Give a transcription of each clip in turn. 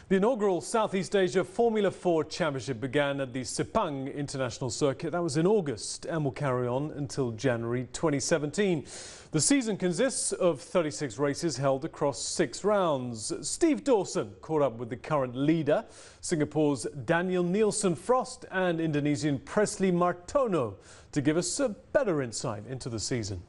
The inaugural Southeast Asia Formula 4 Championship began at the Sepang International Circuit. That was in August and will carry on until January 2017. The season consists of 36 races held across 6 rounds. Steve Dawson caught up with the current leader, Singapore's Daniel Nielsen Frost, and Indonesian Presley Martono to give us a better insight into the season.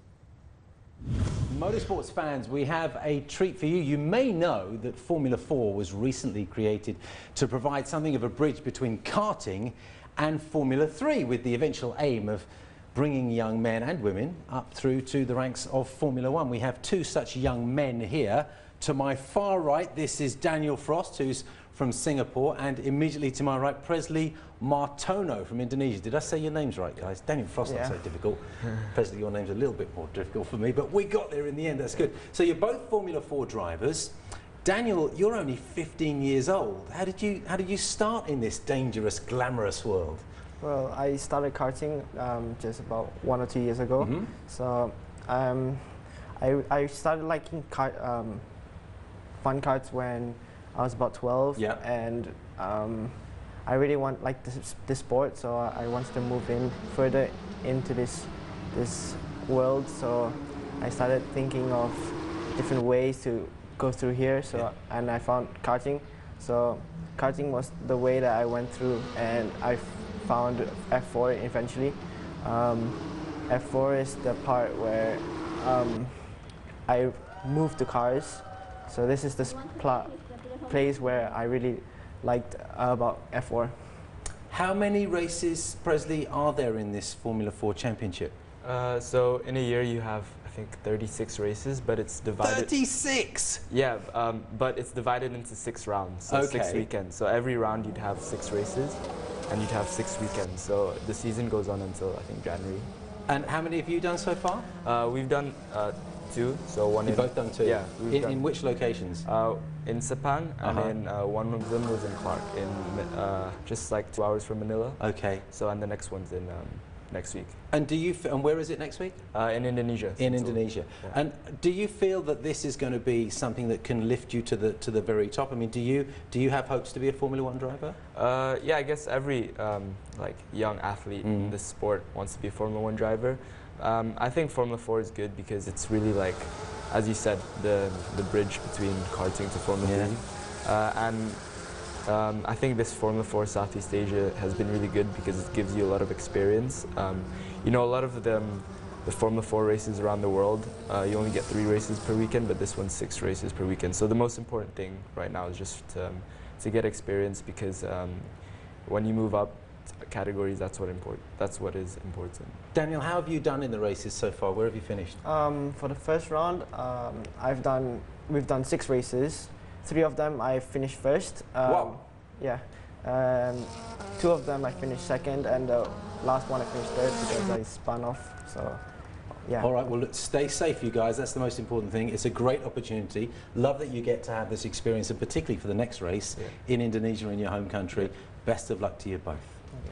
Motorsports fans, we have a treat for you. You may know that Formula 4 was recently created to provide something of a bridge between karting and Formula 3, with the eventual aim of bringing young men and women up through to the ranks of Formula 1. We have 2 such young men here. To my far right, this is Daniel Frost, who's from Singapore, and immediately to my right, Presley Martono from Indonesia. Did I say your names right, guys? Daniel Frost, not so difficult. Presley, your name's a little bit more difficult for me, but we got there in the end. That's good. So you're both Formula 4 drivers. Daniel, you're only 15 years old. How did you start in this dangerous, glamorous world? Well, I started karting just about 1 or 2 years ago. So I started liking fun karts when I was about 12, and I really liked this sport, so I wanted to move in further into this world. So I started thinking of different ways to go through here. So and I found karting. So karting was the way that I went through, and I found F4 eventually. F4 is the part where I moved to cars. So this is the place where I really liked about F4. How many races, Presley, are there in this Formula 4 championship? So in a year you have, I think, 36 races, but it's divided... 36? Yeah, but it's divided into 6 rounds, so 6 weekends. So every round you'd have 6 races, and you'd have 6 weekends. So the season goes on until, I think, January. And how many have you done so far? We've done 2, so one. You've both done 2? Yeah. In which locations? In Sepang, and then one of them was in Clark, in just like 2 hours from Manila. Okay. So and the next one's in next week. And and where is it next week? In Indonesia. In Indonesia. Yeah. And do you feel that this is going to be something that can lift you to the very top? I mean, do you have hopes to be a Formula 1 driver? Yeah, I guess every like young athlete in this sport wants to be a Formula 1 driver. I think Formula 4 is good because it's really, like, as you said, the bridge between karting to Formula 3. And I think this Formula 4 Southeast Asia has been really good because it gives you a lot of experience. You know, a lot of the Formula 4 races around the world, you only get 3 races per weekend, but this one's 6 races per weekend. So the most important thing right now is just to get experience, because when you move up categories, that's what is important. Daniel, how have you done in the races so far? Where have you finished? For the first round, we've done 6 races. 3 of them I finished first. Wow. Yeah. 2 of them I finished second, and the last one I finished third because I spun off. So, yeah. All right, well, stay safe, you guys. That's the most important thing. It's a great opportunity. Love that you get to have this experience, and particularly for the next race in Indonesia, in your home country. Best of luck to you both. Okay.